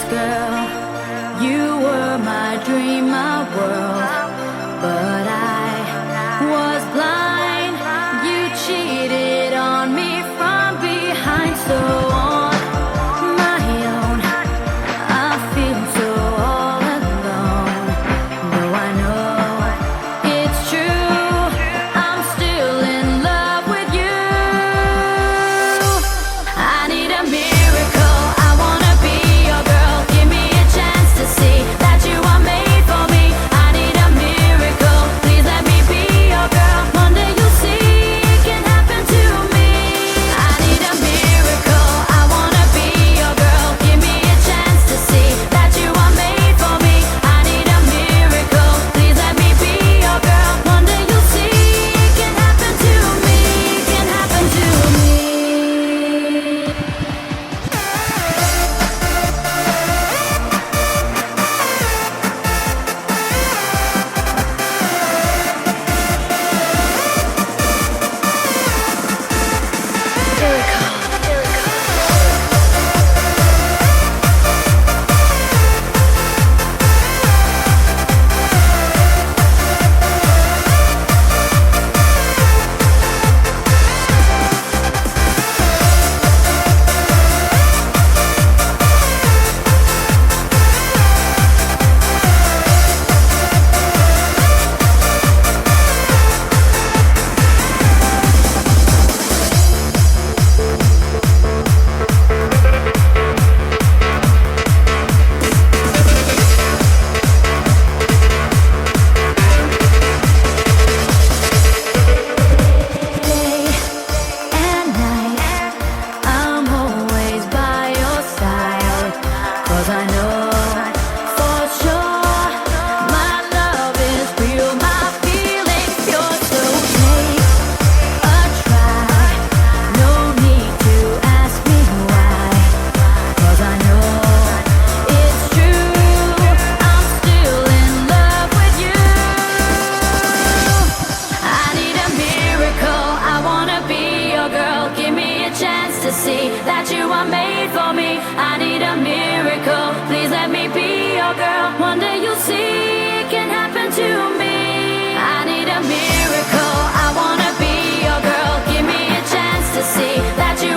girl. You were my dream, my world. But I was blind. You cheated on me from behind. So on my own, I feel so all alone. Though I know it's true, I'm still in love with you. I need a miracle. I wanna be your girl. Give me a chance to see that you are made for me. I need a miracle. Please let me be your girl. One day you'll see it can happen to me. I need a miracle. I wanna be your girl. Give me a chance to see that you are made for me. I need a miracle. Please let me be your girl. One day you'll see it can happen to me. Can happen to me. Day and night, I'm always by your side. 'Cause I know for sure my love is real, my feelings pure. So take a try, no need to ask me why. 'Cause I know it's true, I'm still in love with you. I need a miracle. I wanna be your girl. Give me a chance to see that you are made for me. I need a miracle. Please let me be your girl. One day you'll see it can happen to me. I need a miracle. I wanna be your girl. Give me a chance to see that you